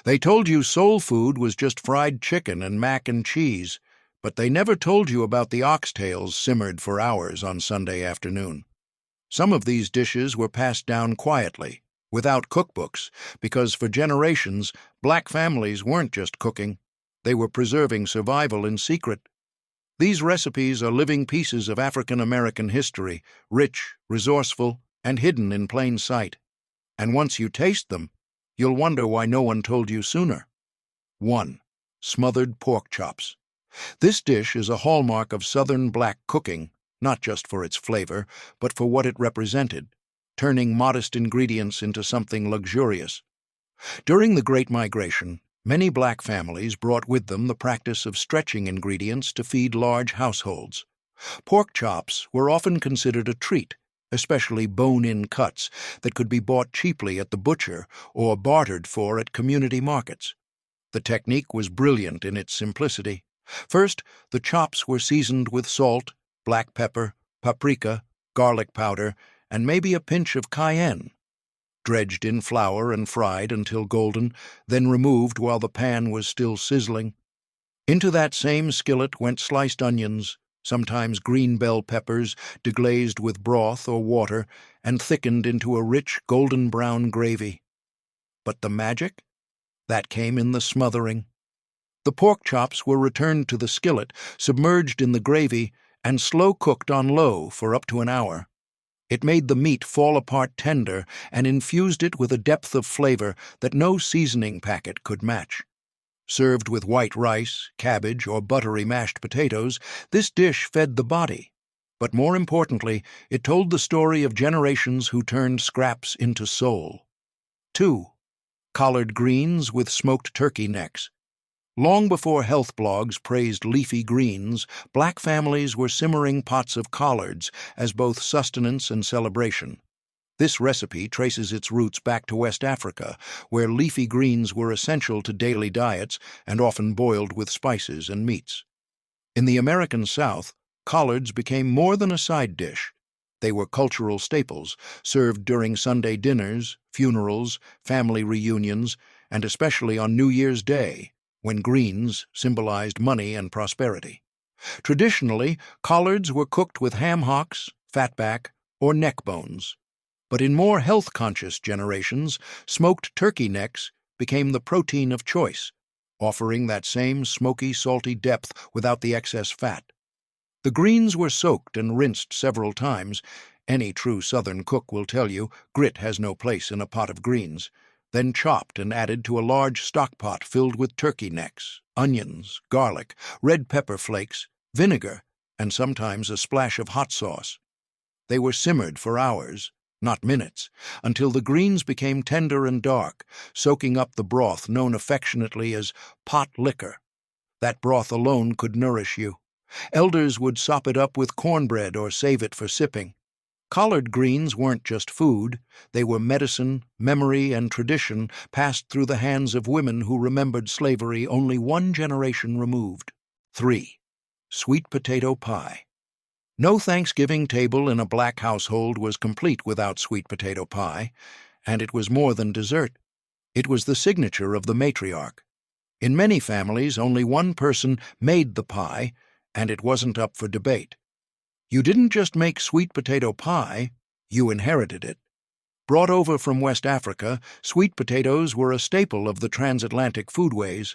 They told you soul food was just fried chicken and mac and cheese, but they never told you about the oxtails simmered for hours on Sunday afternoon. Some of these dishes were passed down quietly, without cookbooks, because for generations, black families weren't just cooking, they were preserving survival in secret. These recipes are living pieces of African American history, rich, resourceful, and hidden in plain sight. And once you taste them, you'll wonder why no one told you sooner. 1. Smothered pork chops. This dish is a hallmark of Southern black cooking, not just for its flavor, but for what it represented, turning modest ingredients into something luxurious. During the Great Migration, many black families brought with them the practice of stretching ingredients to feed large households. Pork chops were often considered a treat, especially bone-in cuts that could be bought cheaply at the butcher or bartered for at community markets. The technique was brilliant in its simplicity. First, the chops were seasoned with salt, black pepper, paprika, garlic powder, and maybe a pinch of cayenne. Dredged in flour and fried until golden, then removed while the pan was still sizzling. Into that same skillet went sliced onions, sometimes green bell peppers, deglazed with broth or water, and thickened into a rich golden-brown gravy. But the magic? That came in the smothering. The pork chops were returned to the skillet, submerged in the gravy, and slow-cooked on low for up to an hour. It made the meat fall apart tender and infused it with a depth of flavor that no seasoning packet could match. Served with white rice, cabbage, or buttery mashed potatoes, this dish fed the body. But more importantly, it told the story of generations who turned scraps into soul. 2. Collard greens with smoked turkey necks. Long before health blogs praised leafy greens, black families were simmering pots of collards as both sustenance and celebration. This recipe traces its roots back to West Africa, where leafy greens were essential to daily diets and often boiled with spices and meats. In the American South, collards became more than a side dish. They were cultural staples, served during Sunday dinners, funerals, family reunions, and especially on New Year's Day, when greens symbolized money and prosperity. Traditionally, collards were cooked with ham hocks, fatback, or neck bones. But in more health-conscious generations, smoked turkey necks became the protein of choice, offering that same smoky, salty depth without the excess fat. The greens were soaked and rinsed several times. Any true Southern cook will tell you grit has no place in a pot of greens. Then chopped and added to a large stock pot filled with turkey necks, onions, garlic, red pepper flakes, vinegar, and sometimes a splash of hot sauce. They were simmered for hours, not minutes, until the greens became tender and dark, soaking up the broth known affectionately as pot liquor. That broth alone could nourish you. Elders would sop it up with cornbread or save it for sipping. Collard greens weren't just food, they were medicine, memory, and tradition passed through the hands of women who remembered slavery only one generation removed. 3. Sweet potato pie. No Thanksgiving table in a black household was complete without sweet potato pie, and it was more than dessert. It was the signature of the matriarch. In many families, only one person made the pie, and it wasn't up for debate. You didn't just make sweet potato pie, you inherited it. Brought over from West Africa, sweet potatoes were a staple of the transatlantic foodways.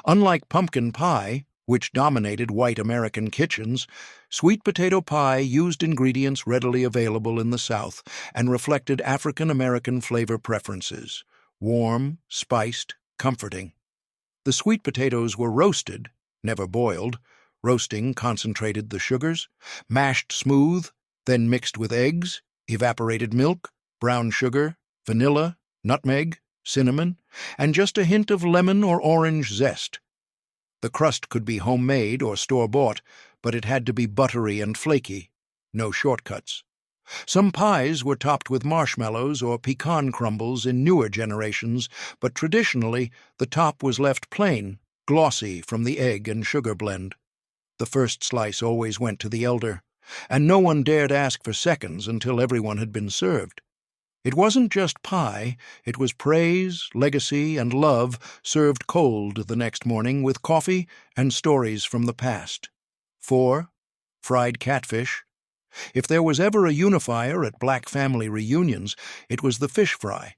Unlike pumpkin pie, which dominated white American kitchens, sweet potato pie used ingredients readily available in the South and reflected African American flavor preferences: warm, spiced, comforting. The sweet potatoes were roasted, never boiled. Roasting concentrated the sugars, mashed smooth, then mixed with eggs, evaporated milk, brown sugar, vanilla, nutmeg, cinnamon, and just a hint of lemon or orange zest. The crust could be homemade or store-bought, but it had to be buttery and flaky. No shortcuts. Some pies were topped with marshmallows or pecan crumbles in newer generations, but traditionally the top was left plain, glossy from the egg and sugar blend. The first slice always went to the elder, and no one dared ask for seconds until everyone had been served. It wasn't just pie, it was praise, legacy, and love served cold the next morning with coffee and stories from the past. 4. Fried catfish. If there was ever a unifier at black family reunions, it was the fish fry.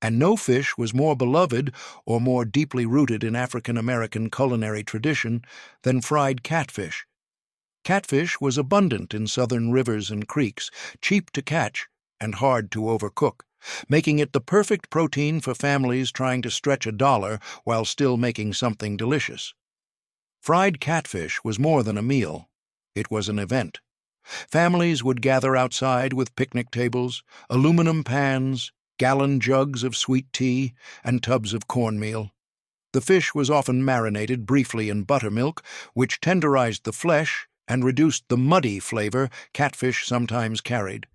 And no fish was more beloved or more deeply rooted in African American culinary tradition than fried catfish. Catfish was abundant in southern rivers and creeks, cheap to catch and hard to overcook, making it the perfect protein for families trying to stretch a dollar while still making something delicious. Fried catfish was more than a meal. It was an event. Families would gather outside with picnic tables, aluminum pans, gallon jugs of sweet tea, and tubs of cornmeal. The fish was often marinated briefly in buttermilk, which tenderized the flesh and reduced the muddy flavor catfish sometimes carried.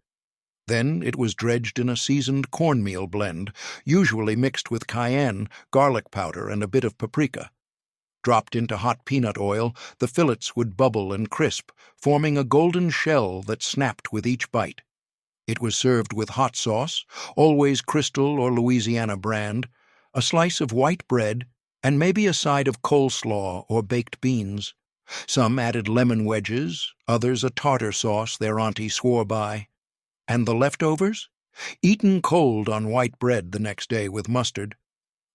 Then it was dredged in a seasoned cornmeal blend, usually mixed with cayenne, garlic powder, and a bit of paprika. Dropped into hot peanut oil, the fillets would bubble and crisp, forming a golden shell that snapped with each bite. It was served with hot sauce, always Crystal or Louisiana brand, a slice of white bread, and maybe a side of coleslaw or baked beans. Some added lemon wedges, others a tartar sauce their auntie swore by. And the leftovers? Eaten cold on white bread the next day with mustard.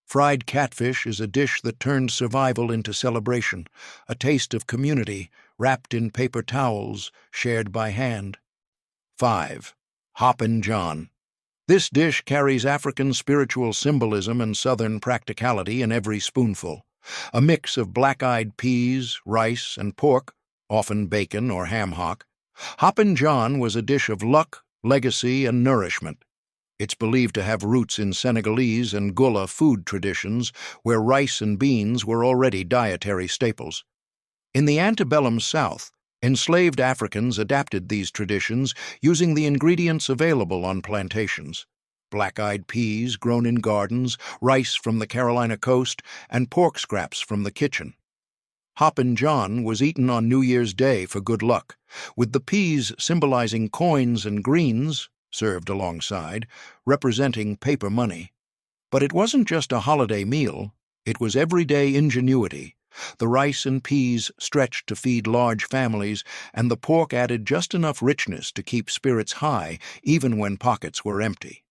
Fried catfish is a dish that turned survival into celebration, a taste of community, wrapped in paper towels, shared by hand. 5. Hoppin' John. This dish carries African spiritual symbolism and Southern practicality in every spoonful. A mix of black-eyed peas, rice, and pork, often bacon or ham hock. Hoppin' John was a dish of luck, legacy, and nourishment. It's believed to have roots in Senegalese and gulla food traditions, where rice and beans were already dietary staples. In the antebellum South, enslaved Africans adapted these traditions using the ingredients available on plantations: black-eyed peas grown in gardens, rice from the Carolina coast, and pork scraps from the kitchen. Hoppin' John was eaten on New Year's Day for good luck, with the peas symbolizing coins and greens, served alongside, representing paper money. But it wasn't just a holiday meal, it was everyday ingenuity. The rice and peas stretched to feed large families, and the pork added just enough richness to keep spirits high, even when pockets were empty.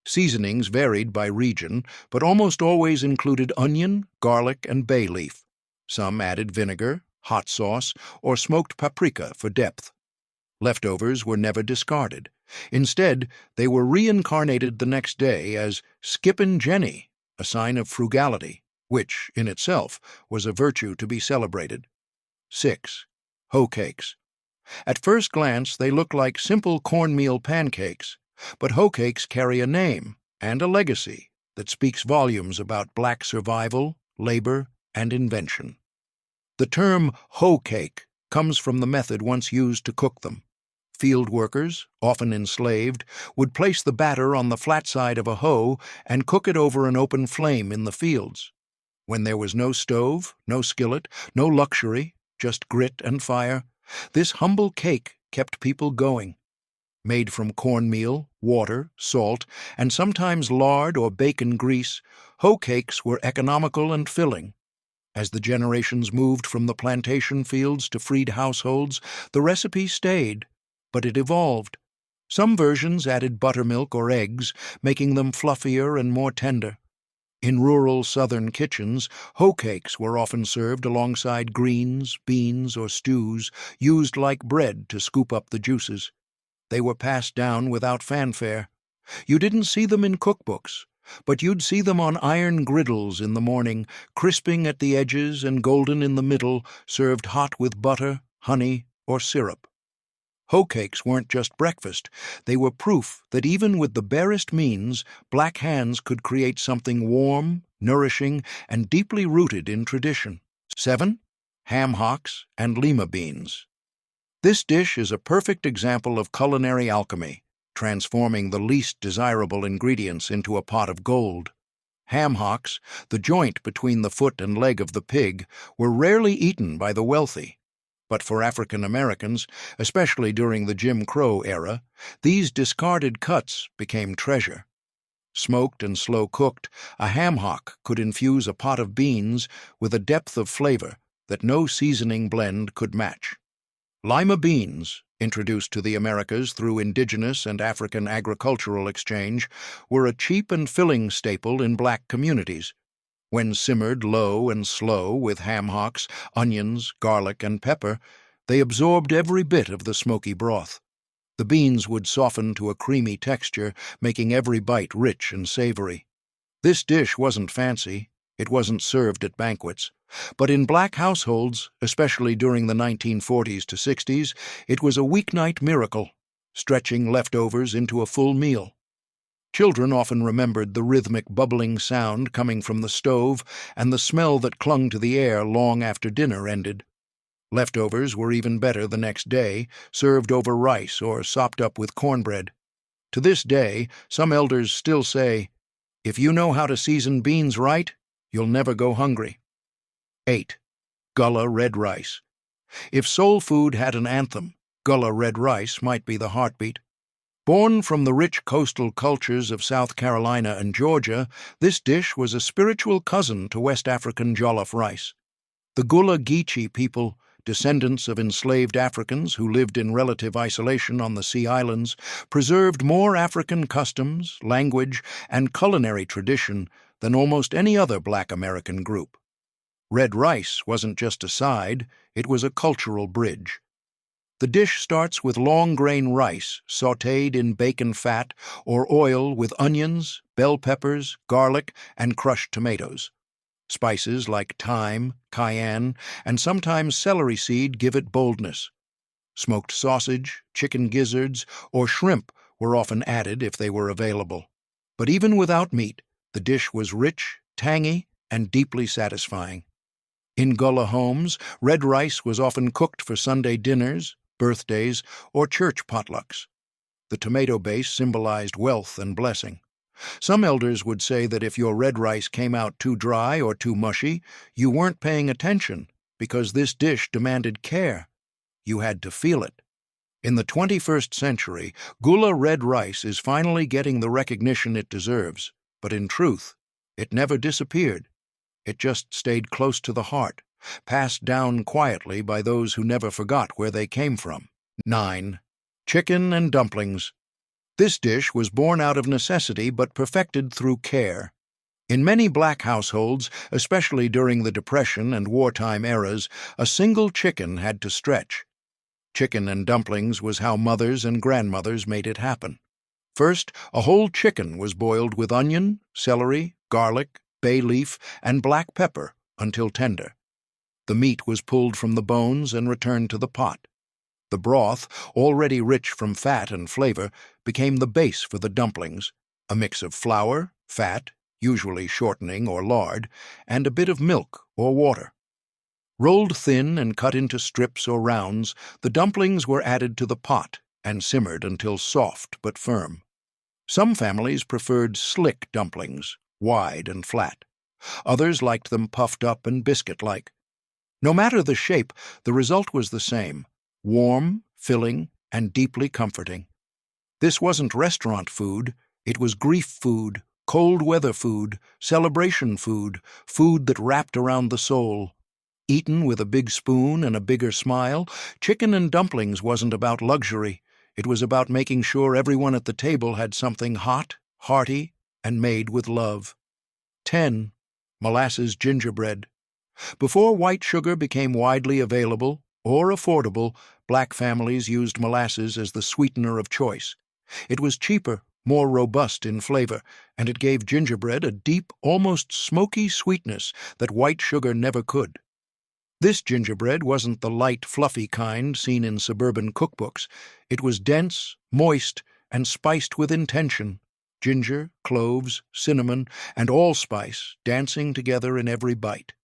Seasonings varied by region, but almost always included onion, garlic, and bay leaf. Some added vinegar, hot sauce, or smoked paprika for depth. Leftovers were never discarded. Instead, they were reincarnated the next day as Skippin' Jenny, a sign of frugality, which, in itself, was a virtue to be celebrated. 6. Hoe cakes. At first glance, they look like simple cornmeal pancakes, but hoe cakes carry a name and a legacy that speaks volumes about black survival, labor, and invention. The term hoe cake comes from the method once used to cook them. Field workers, often enslaved, would place the batter on the flat side of a hoe and cook it over an open flame in the fields. When there was no stove, no skillet, no luxury, just grit and fire, this humble cake kept people going. Made from cornmeal, water, salt, and sometimes lard or bacon grease, hoe cakes were economical and filling. As the generations moved from the plantation fields to freed households, the recipe stayed, but it evolved. Some versions added buttermilk or eggs, making them fluffier and more tender. In rural Southern kitchens, hoe cakes were often served alongside greens, beans, or stews, used like bread to scoop up the juices. They were passed down without fanfare. You didn't see them in cookbooks, but you'd see them on iron griddles in the morning, crisping at the edges and golden in the middle, served hot with butter, honey, or syrup. Hoe cakes weren't just breakfast. They were proof that even with the barest means, black hands could create something warm, nourishing, and deeply rooted in tradition. 7. Ham hocks and lima beans. This dish is a perfect example of culinary alchemy, transforming the least desirable ingredients into a pot of gold. Ham hocks, the joint between the foot and leg of the pig, were rarely eaten by the wealthy. But for African Americans, especially during the Jim Crow era, these discarded cuts became treasure. Smoked and slow-cooked, a ham hock could infuse a pot of beans with a depth of flavor that no seasoning blend could match. Lima beans, introduced to the Americas through indigenous and African agricultural exchange, were a cheap and filling staple in black communities. When simmered low and slow with ham hocks, onions, garlic, and pepper, they absorbed every bit of the smoky broth. The beans would soften to a creamy texture, making every bite rich and savory. This dish wasn't fancy. It wasn't served at banquets. But in black households, especially during the 1940s to 60s, it was a weeknight miracle, stretching leftovers into a full meal. Children often remembered the rhythmic bubbling sound coming from the stove and the smell that clung to the air long after dinner ended. Leftovers were even better the next day, served over rice or sopped up with cornbread. To this day, some elders still say, "If you know how to season beans right, you'll never go hungry." 8. Gulla red rice. If soul food had an anthem, gulla red rice might be the heartbeat. Born from the rich coastal cultures of South Carolina and Georgia, this dish was a spiritual cousin to West African jollof rice. The Gullah Geechee people, descendants of enslaved Africans who lived in relative isolation on the Sea Islands, preserved more African customs, language, and culinary tradition than almost any other black American group. Red rice wasn't just a side, it was a cultural bridge. The dish starts with long-grain rice sautéed in bacon fat or oil with onions, bell peppers, garlic, and crushed tomatoes. Spices like thyme, cayenne, and sometimes celery seed give it boldness. Smoked sausage, chicken gizzards, or shrimp were often added if they were available. But even without meat, the dish was rich, tangy, and deeply satisfying. In Gullah homes, red rice was often cooked for Sunday dinners, birthdays, or church potlucks. The tomato base symbolized wealth and blessing. Some elders would say that if your red rice came out too dry or too mushy, you weren't paying attention because this dish demanded care. You had to feel it. In the 21st century, Gulla red rice is finally getting the recognition it deserves, but in truth, it never disappeared. It just stayed close to the heart, passed down quietly by those who never forgot where they came from. 9. Chicken and dumplings. This dish was born out of necessity but perfected through care. In many black households, especially during the Depression and wartime eras, a single chicken had to stretch. Chicken and dumplings was how mothers and grandmothers made it happen. First, a whole chicken was boiled with onion, celery, garlic, bay leaf, and black pepper until tender. The meat was pulled from the bones and returned to the pot. The broth, already rich from fat and flavor, became the base for the dumplings, a mix of flour, fat, usually shortening or lard, and a bit of milk or water. Rolled thin and cut into strips or rounds, the dumplings were added to the pot and simmered until soft but firm. Some families preferred slick dumplings, wide and flat. Others liked them puffed up and biscuit-like. No matter the shape, the result was the same: warm, filling, and deeply comforting. This wasn't restaurant food, it was grief food, cold weather food, celebration food, food that wrapped around the soul. Eaten with a big spoon and a bigger smile, chicken and dumplings wasn't about luxury. It was about making sure everyone at the table had something hot, hearty, and made with love. 10. Molasses gingerbread. Before white sugar became widely available or affordable, black families used molasses as the sweetener of choice. It was cheaper, more robust in flavor, and it gave gingerbread a deep, almost smoky sweetness that white sugar never could. This gingerbread wasn't the light, fluffy kind seen in suburban cookbooks. It was dense, moist, and spiced with intention. Ginger, cloves, cinnamon, and allspice dancing together in every bite.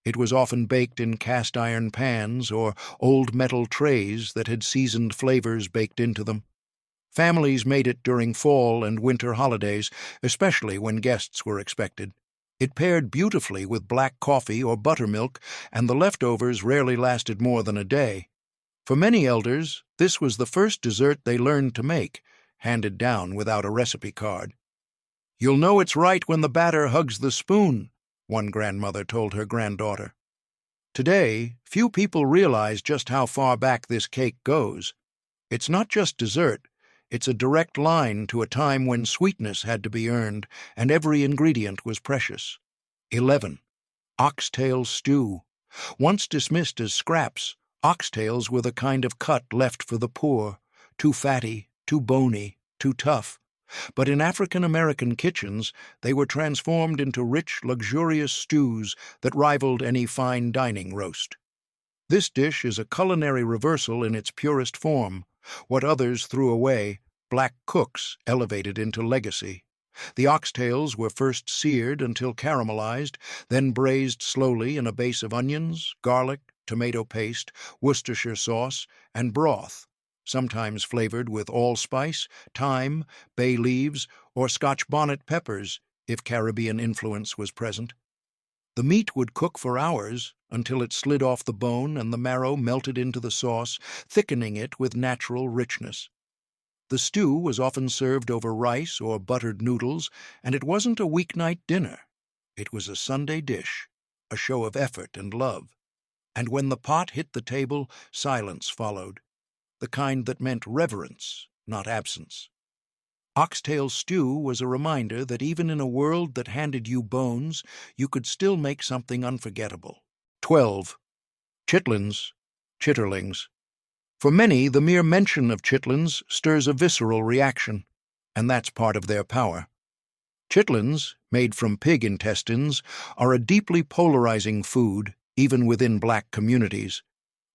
It was often baked in cast-iron pans or old metal trays that had seasoned flavors baked into them. Families made it during fall and winter holidays, especially when guests were expected. It paired beautifully with black coffee or buttermilk, and the leftovers rarely lasted more than a day. For many elders, this was the first dessert they learned to make, handed down without a recipe card. "You'll know it's right when the batter hugs the spoon," one grandmother told her granddaughter. Today, few people realize just how far back this cake goes. It's not just dessert, it's a direct line to a time when sweetness had to be earned and every ingredient was precious. 11. Oxtail stew. Once dismissed as scraps, oxtails were the kind of cut left for the poor, too fatty, too bony, too tough. But in African-American kitchens, they were transformed into rich, luxurious stews that rivaled any fine dining roast. This dish is a culinary reversal in its purest form. What others threw away, black cooks elevated into legacy. The oxtails were first seared until caramelized, then braised slowly in a base of onions, garlic, tomato paste, Worcestershire sauce, and broth, sometimes flavored with allspice, thyme, bay leaves, or Scotch bonnet peppers if Caribbean influence was present. The meat would cook for hours until it slid off the bone and the marrow melted into the sauce, thickening it with natural richness. The stew was often served over rice or buttered noodles, and it wasn't a weeknight dinner. It was a Sunday dish, a show of effort and love. And when the pot hit the table, silence followed, the kind that meant reverence, not absence. Oxtail stew was a reminder that even in a world that handed you bones, you could still make something unforgettable. 12. Chitlins, chitterlings. For many, the mere mention of chitlins stirs a visceral reaction, and that's part of their power. Chitlins, made from pig intestines, are a deeply polarizing food, even within black communities.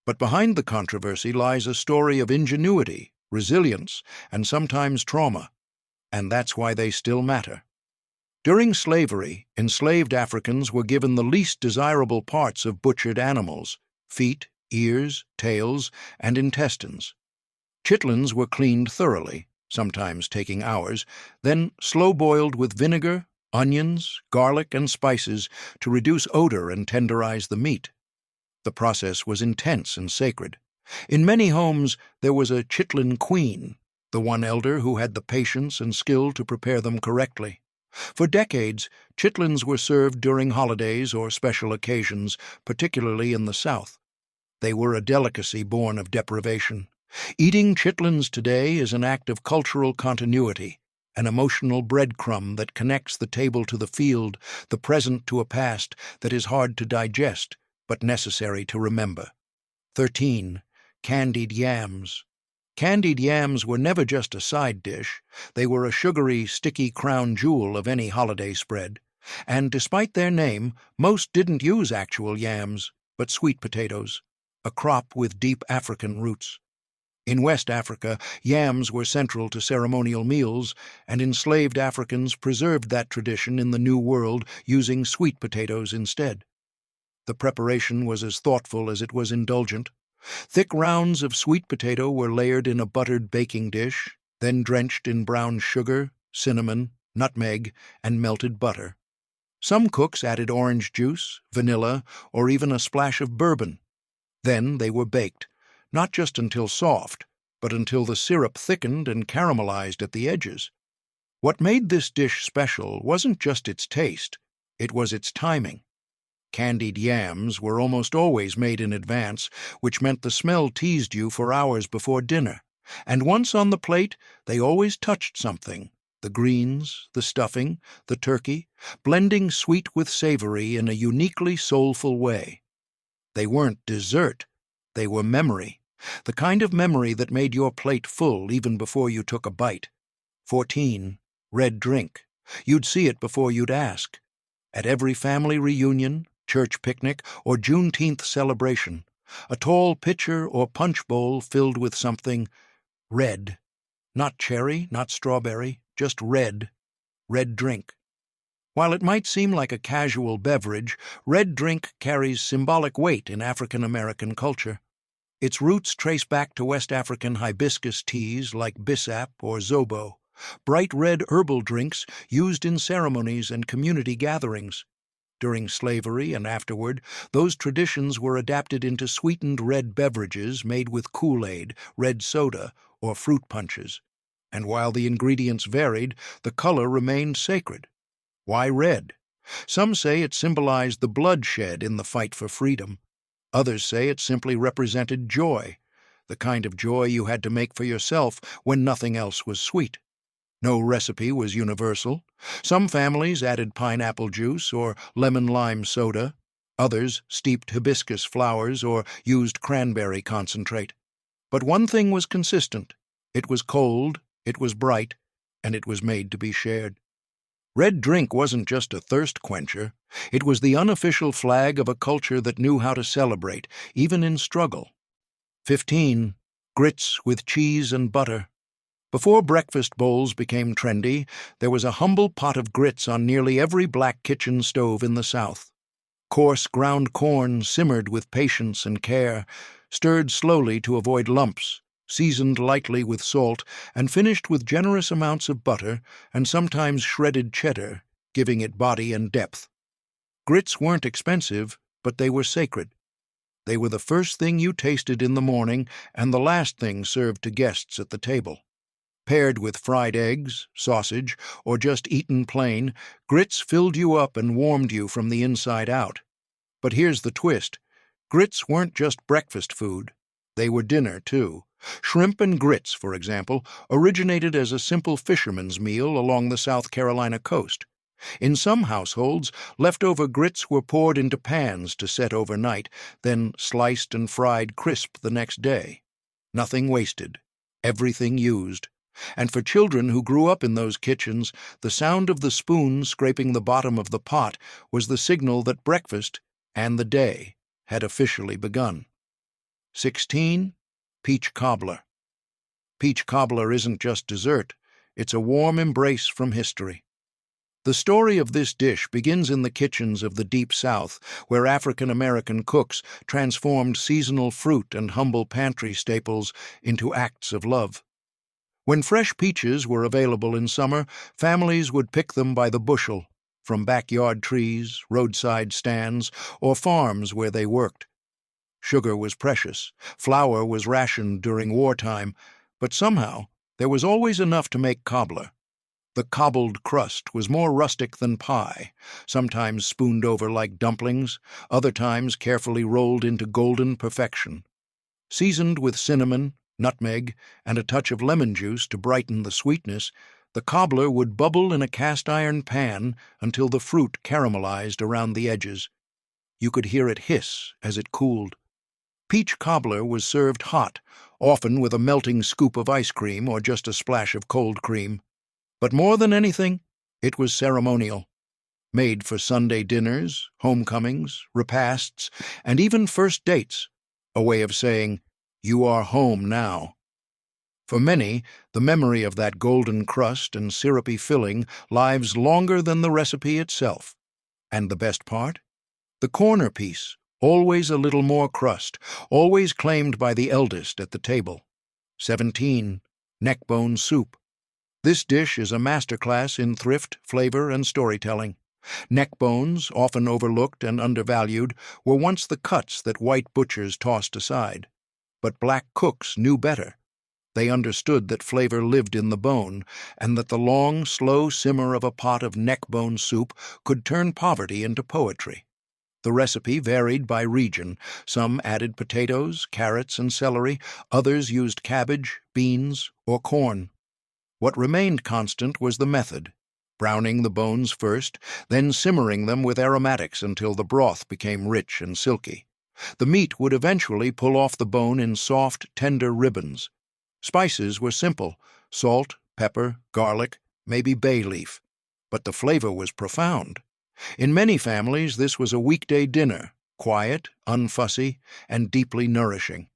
But behind the controversy lies a story of ingenuity, resilience, and sometimes trauma, and that's why they still matter. During slavery, enslaved Africans were given the least desirable parts of butchered animals: feet, ears, tails, and intestines. Chitlins were cleaned thoroughly, sometimes taking hours, then slow-boiled with vinegar, onions, garlic, and spices to reduce odor and tenderize the meat. The process was intense and sacred. In many homes, there was a chitlin queen, the one elder who had the patience and skill to prepare them correctly. For decades, chitlins were served during holidays or special occasions, particularly in the South. They were a delicacy born of deprivation. Eating chitlins today is an act of cultural continuity, an emotional breadcrumb that connects the table to the field, the present to a past that is hard to digest, but necessary to remember. 13. Candied yams. Candied yams were never just a side dish. They were a sugary, sticky crown jewel of any holiday spread. And despite their name, most didn't use actual yams, but sweet potatoes, a crop with deep African roots. In West Africa, yams were central to ceremonial meals, and enslaved Africans preserved that tradition in the New World using sweet potatoes instead. The preparation was as thoughtful as it was indulgent. Thick rounds of sweet potato were layered in a buttered baking dish, then drenched in brown sugar, cinnamon, nutmeg, and melted butter. Some cooks added orange juice, vanilla, or even a splash of bourbon. Then they were baked, not just until soft, but until the syrup thickened and caramelized at the edges. What made this dish special wasn't just its taste, it was its timing. Candied yams were almost always made in advance, which meant the smell teased you for hours before dinner. And once on the plate, they always touched something: the greens, the stuffing, the turkey, blending sweet with savory in a uniquely soulful way. They weren't dessert, they were memory, the kind of memory that made your plate full even before you took a bite. 14. Red drink. You'd see it before you'd ask. At every family reunion, church picnic, or Juneteenth celebration, a tall pitcher or punch bowl filled with something red. Not cherry, not strawberry, just red. Red drink. While it might seem like a casual beverage, red drink carries symbolic weight in African American culture. Its roots trace back to West African hibiscus teas like bissap or zobo, bright red herbal drinks used in ceremonies and community gatherings. during slavery and afterward, those traditions were adapted into sweetened red beverages made with Kool-Aid, red soda, or fruit punches. And while the ingredients varied, the color remained sacred. Why red? Some say it symbolized the bloodshed in the fight for freedom. Others say it simply represented joy, the kind of joy you had to make for yourself when nothing else was sweet. No recipe was universal. Some families added pineapple juice or lemon-lime soda. Others steeped hibiscus flowers or used cranberry concentrate. But one thing was consistent. It was cold, it was bright, and it was made to be shared. Red drink wasn't just a thirst quencher. It was the unofficial flag of a culture that knew how to celebrate, even in struggle. 15. Grits with cheese and butter. Before breakfast bowls became trendy, there was a humble pot of grits on nearly every black kitchen stove in the South. Coarse ground corn simmered with patience and care, stirred slowly to avoid lumps, seasoned lightly with salt, and finished with generous amounts of butter and sometimes shredded cheddar, giving it body and depth. Grits weren't expensive, but they were sacred. They were the first thing you tasted in the morning and the last thing served to guests at the table. Paired with fried eggs, sausage, or just eaten plain, grits filled you up and warmed you from the inside out. But here's the twist. Grits weren't just breakfast food. They were dinner, too. Shrimp and grits, for example, originated as a simple fisherman's meal along the South Carolina coast. In some households, leftover grits were poured into pans to set overnight, then sliced and fried crisp the next day. Nothing wasted. Everything used. And for children who grew up in those kitchens, the sound of the spoon scraping the bottom of the pot was the signal that breakfast and the day had officially begun. 16. Peach cobbler. Peach cobbler isn't just dessert, it's a warm embrace from history. The story of this dish begins in the kitchens of the Deep South, where African-American cooks transformed seasonal fruit and humble pantry staples into acts of love. When fresh peaches were available in summer, families would pick them by the bushel, from backyard trees, roadside stands, or farms where they worked. Sugar was precious, flour was rationed during wartime, but somehow there was always enough to make cobbler. The cobbled crust was more rustic than pie, sometimes spooned over like dumplings, other times carefully rolled into golden perfection. Seasoned with cinnamon, nutmeg, and a touch of lemon juice to brighten the sweetness, the cobbler would bubble in a cast-iron pan until the fruit caramelized around the edges. You could hear it hiss as it cooled. Peach cobbler was served hot, often with a melting scoop of ice cream or just a splash of cold cream. But more than anything, it was ceremonial. Made for Sunday dinners, homecomings, repasts, and even first dates, a way of saying, "You are home now." For many, the memory of that golden crust and syrupy filling lives longer than the recipe itself. And the best part? The corner piece, always a little more crust, always claimed by the eldest at the table. 17. Neckbone soup. This dish is a masterclass in thrift, flavor, and storytelling. Neckbones, often overlooked and undervalued, were once the cuts that white butchers tossed aside. But black cooks knew better. They understood that flavor lived in the bone, and that the long, slow simmer of a pot of neckbone soup could turn poverty into poetry. The recipe varied by region. Some added potatoes, carrots, and celery. Others used cabbage, beans, or corn. What remained constant was the method, browning the bones first, then simmering them with aromatics until the broth became rich and silky. The meat would eventually pull off the bone in soft, tender ribbons. Spices were simple: salt, pepper, garlic, maybe bay leaf. But the flavor was profound. In many families, this was a weekday dinner, quiet, unfussy, and deeply nourishing.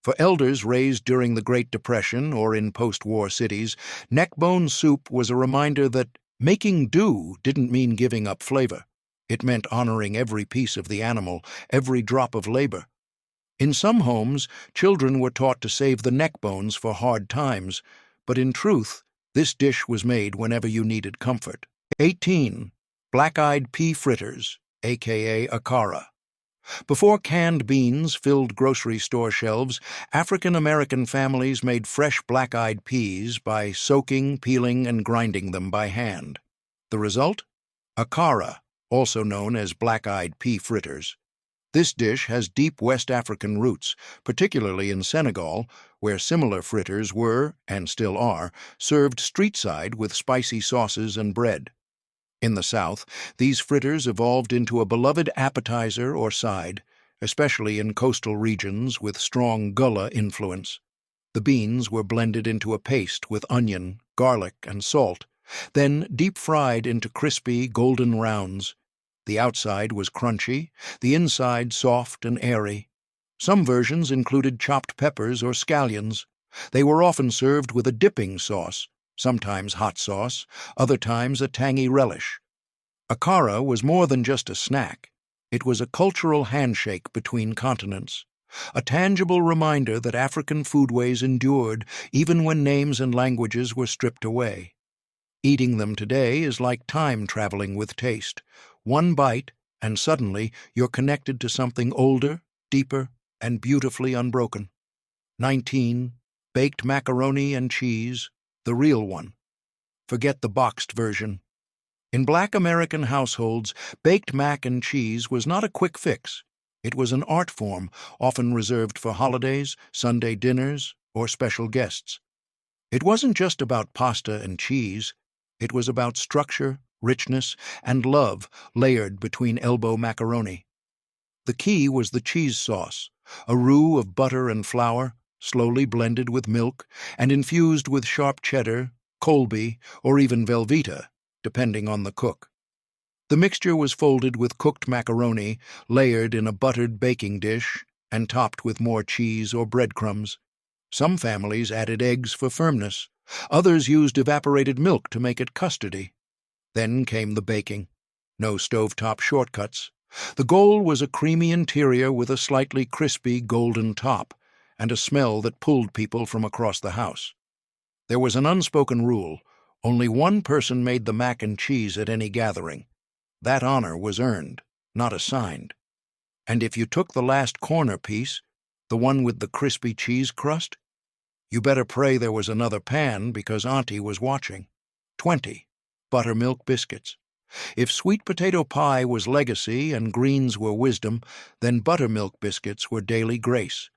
For elders raised during the Great Depression or in post-war cities, neckbone soup was a reminder that making do didn't mean giving up flavor. It meant honoring every piece of the animal, every drop of labor. In some homes, children were taught to save the neck bones for hard times, but in truth, this dish was made whenever you needed comfort. 18. Black-eyed pea fritters, aka akara. Before canned beans filled grocery store shelves, African American families made fresh black-eyed peas by soaking, peeling, and grinding them by hand. The result? Akara, also known as black-eyed pea fritters. This dish has deep West African roots, particularly in Senegal, where similar fritters were, and still are, served street-side with spicy sauces and bread. In the South, these fritters evolved into a beloved appetizer or side, especially in coastal regions with strong gulla influence. The beans were blended into a paste with onion, garlic, and salt, then deep-fried into crispy, golden rounds. The outside was crunchy, the inside soft and airy. Some versions included chopped peppers or scallions. They were often served with a dipping sauce, sometimes hot sauce, other times a tangy relish. Akara was more than just a snack. It was a cultural handshake between continents, a tangible reminder that African foodways endured even when names and languages were stripped away. Eating them today is like time traveling with taste. One bite, and suddenly you're connected to something older, deeper, and beautifully unbroken. 19. Baked macaroni and cheese, the real one. Forget the boxed version. In Black American households, baked mac and cheese was not a quick fix. It was an art form, often reserved for holidays, Sunday dinners, or special guests. It wasn't just about pasta and cheese. It was about structure, richness, and love layered between elbow macaroni. The key was the cheese sauce, a roux of butter and flour, slowly blended with milk, and infused with sharp cheddar, Colby, or even Velveeta, depending on the cook. The mixture was folded with cooked macaroni, layered in a buttered baking dish, and topped with more cheese or breadcrumbs. Some families added eggs for firmness. Others used evaporated milk to make it custardy. Then came the baking. No stovetop shortcuts. The goal was a creamy interior with a slightly crispy golden top, and a smell that pulled people from across the house. There was an unspoken rule. Only one person made the mac and cheese at any gathering. That honor was earned, not assigned. And if you took the last corner piece, the one with the crispy cheese crust, you better pray there was another pan because Auntie was watching. 20. Buttermilk biscuits. If sweet potato pie was legacy and greens were wisdom, then buttermilk biscuits were daily grace.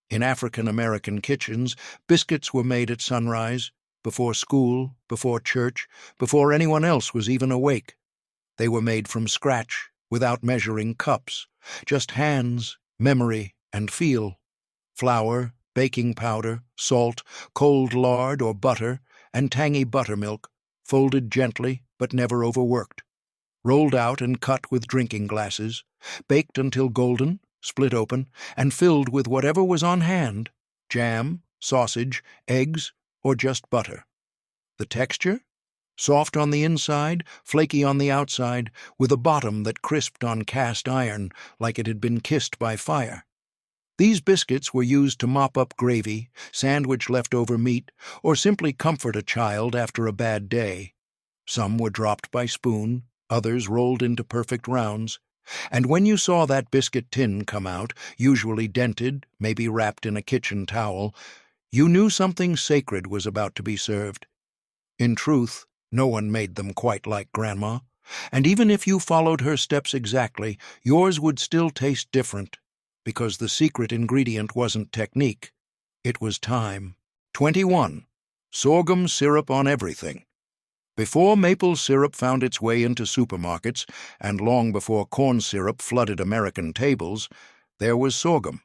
In African American kitchens, biscuits were made at sunrise, before school, before church, before anyone else was even awake. They were made from scratch, without measuring cups, just hands, memory, and feel. Flour, baking powder, salt, cold lard or butter, and tangy buttermilk, folded gently but never overworked. Rolled out and cut with drinking glasses, baked until golden, split open, and filled with whatever was on hand, jam, sausage, eggs, or just butter. The texture? Soft on the inside, flaky on the outside, with a bottom that crisped on cast iron like it had been kissed by fire. These biscuits were used to mop up gravy, sandwich leftover meat, or simply comfort a child after a bad day. Some were dropped by spoon, others rolled into perfect rounds. And when you saw that biscuit tin come out, usually dented, maybe wrapped in a kitchen towel, you knew something sacred was about to be served. In truth, no one made them quite like Grandma, and even if you followed her steps exactly, yours would still taste different, because the secret ingredient wasn't technique, it was time. 21. Sorghum syrup on everything. Before maple syrup found its way into supermarkets, and long before corn syrup flooded American tables, there was sorghum.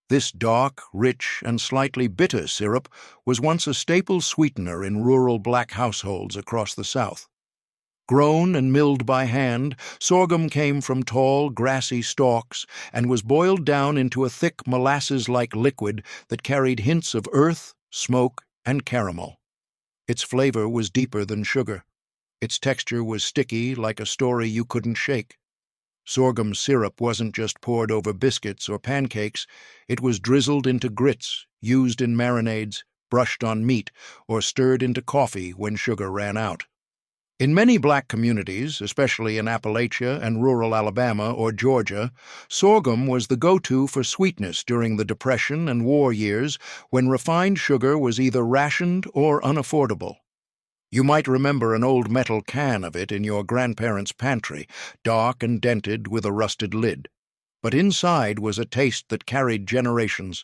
This dark, rich, and slightly bitter syrup was once a staple sweetener in rural black households across the South. Grown and milled by hand, sorghum came from tall, grassy stalks and was boiled down into a thick molasses-like liquid that carried hints of earth, smoke, and caramel. Its flavor was deeper than sugar. Its texture was sticky like a story you couldn't shake. Sorghum syrup wasn't just poured over biscuits or pancakes, it was drizzled into grits, used in marinades, brushed on meat, or stirred into coffee when sugar ran out. In many black communities, especially in Appalachia and rural Alabama or Georgia, sorghum was the go-to for sweetness during the Depression and war years when refined sugar was either rationed or unaffordable. You might remember an old metal can of it in your grandparents' pantry, dark and dented with a rusted lid. But inside was a taste that carried generations.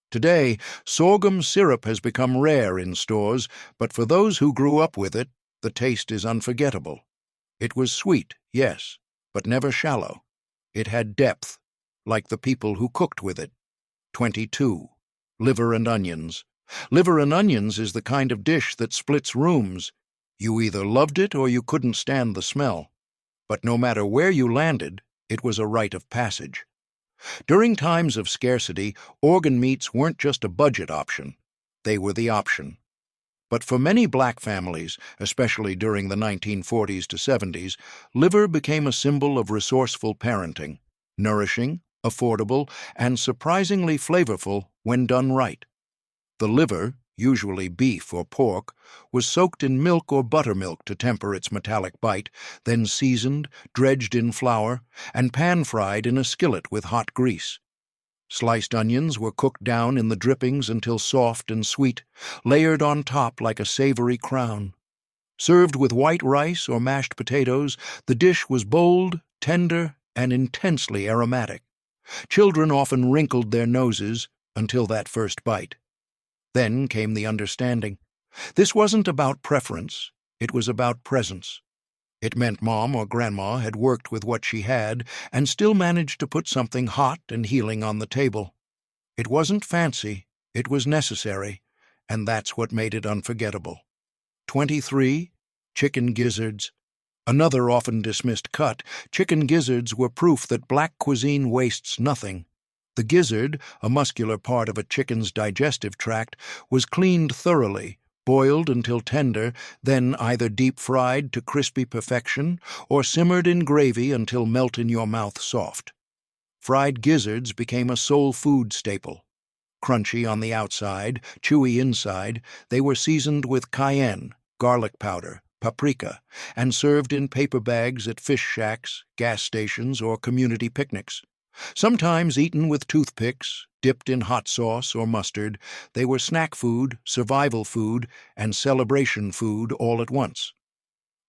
Today, sorghum syrup has become rare in stores, but for those who grew up with it, the taste is unforgettable. It was sweet, yes, but never shallow. It had depth, like the people who cooked with it. 22. Liver and onions. Liver and onions is the kind of dish that splits rooms. You either loved it or you couldn't stand the smell. But no matter where you landed, it was a rite of passage. During times of scarcity, organ meats weren't just a budget option. They were the option. But for many black families, especially during the 1940s to 70s, liver became a symbol of resourceful parenting, nourishing, affordable, and surprisingly flavorful when done right. The liver, usually beef or pork, was soaked in milk or buttermilk to temper its metallic bite, then seasoned, dredged in flour, and pan-fried in a skillet with hot grease. Sliced onions were cooked down in the drippings until soft and sweet, layered on top like a savory crown. Served with white rice or mashed potatoes, the dish was bold, tender, and intensely aromatic. Children often wrinkled their noses until that first bite. Then came the understanding. This wasn't about preference, it was about presence. It meant Mom or Grandma had worked with what she had and still managed to put something hot and healing on the table. It wasn't fancy, it was necessary, and that's what made it unforgettable. 23. Chicken gizzards. Another often dismissed cut, chicken gizzards were proof that black cuisine wastes nothing. The gizzard, a muscular part of a chicken's digestive tract, was cleaned thoroughly, boiled until tender, then either deep-fried to crispy perfection or simmered in gravy until melt-in-your-mouth soft. Fried gizzards became a soul food staple. Crunchy on the outside, chewy inside, they were seasoned with cayenne, garlic powder, paprika, and served in paper bags at fish shacks, gas stations, or community picnics. Sometimes eaten with toothpicks, dipped in hot sauce or mustard, they were snack food, survival food, and celebration food all at once.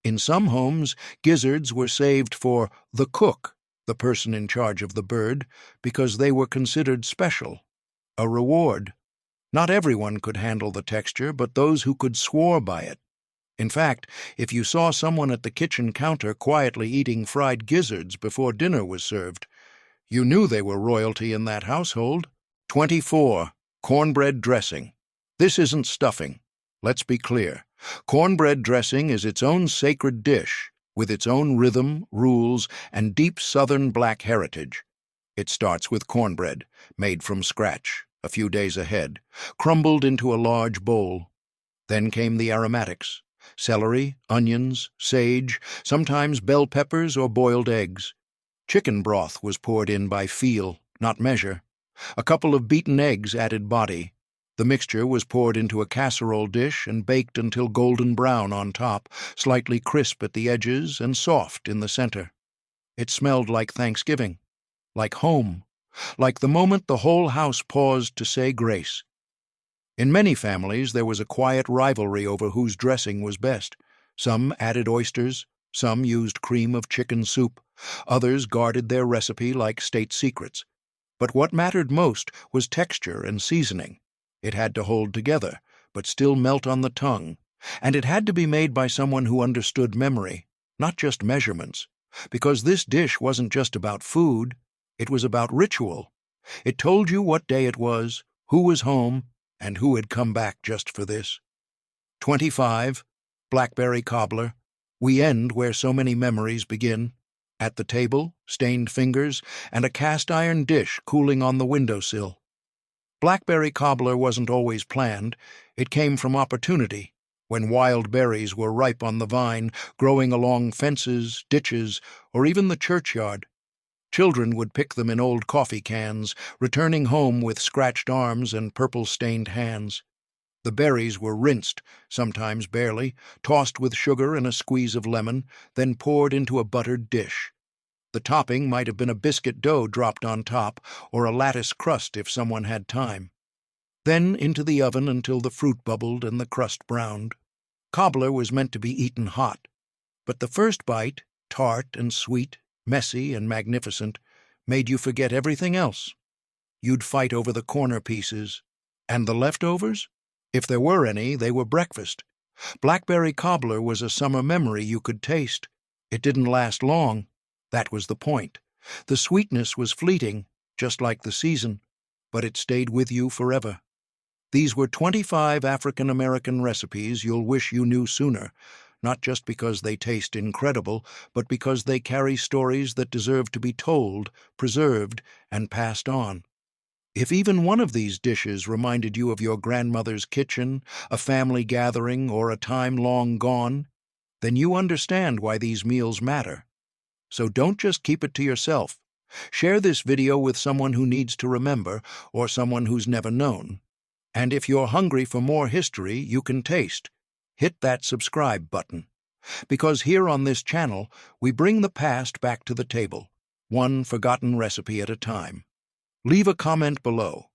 In some homes, gizzards were saved for the cook, the person in charge of the bird, because they were considered special, a reward. Not everyone could handle the texture, but those who could swore by it. In fact, if you saw someone at the kitchen counter quietly eating fried gizzards before dinner was served, you knew they were royalty in that household. 24. Cornbread dressing. This isn't stuffing. Let's be clear. Cornbread dressing is its own sacred dish, with its own rhythm, rules, and deep Southern black heritage. It starts with cornbread, made from scratch, a few days ahead, crumbled into a large bowl. Then came the aromatics: celery, onions, sage, sometimes bell peppers or boiled eggs. Chicken broth was poured in by feel, not measure. A couple of beaten eggs added body. The mixture was poured into a casserole dish and baked until golden brown on top, slightly crisp at the edges and soft in the center. It smelled like Thanksgiving, like home, like the moment the whole house paused to say grace. In many families there was a quiet rivalry over whose dressing was best. Some added oysters, some used cream of chicken soup, others guarded their recipe like state secrets. But what mattered most was texture and seasoning. It had to hold together, but still melt on the tongue, and it had to be made by someone who understood memory, not just measurements, because this dish wasn't just about food, it was about ritual. It told you what day it was, who was home, and who had come back just for this. 25. Blackberry cobbler. We end where so many memories begin. At the table, stained fingers, and a cast-iron dish cooling on the windowsill. Blackberry cobbler wasn't always planned. It came from opportunity, when wild berries were ripe on the vine, growing along fences, ditches, or even the churchyard. Children would pick them in old coffee cans, returning home with scratched arms and purple-stained hands. The berries were rinsed, sometimes barely, tossed with sugar and a squeeze of lemon, then poured into a buttered dish. The topping might have been a biscuit dough dropped on top, or a lattice crust if someone had time. Then into the oven until the fruit bubbled and the crust browned. Cobbler was meant to be eaten hot, but the first bite, tart and sweet, messy and magnificent, made you forget everything else. You'd fight over the corner pieces. And the leftovers? If there were any, they were breakfast. Blackberry cobbler was a summer memory you could taste. It didn't last long. That was the point. The sweetness was fleeting, just like the season, but it stayed with you forever. These were 25 African-American recipes you'll wish you knew sooner, not just because they taste incredible, but because they carry stories that deserve to be told, preserved, and passed on. If even one of these dishes reminded you of your grandmother's kitchen, a family gathering, or a time long gone, then you understand why these meals matter. So don't just keep it to yourself. Share this video with someone who needs to remember, or someone who's never known. And if you're hungry for more history you can taste, hit that subscribe button. Because here on this channel, we bring the past back to the table, one forgotten recipe at a time. Leave a comment below.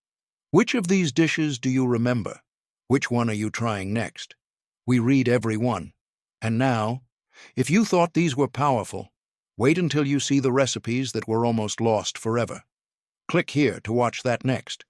Which of these dishes do you remember? Which one are you trying next? We read every one. And now, if you thought these were powerful, wait until you see the recipes that were almost lost forever. Click here to watch that next.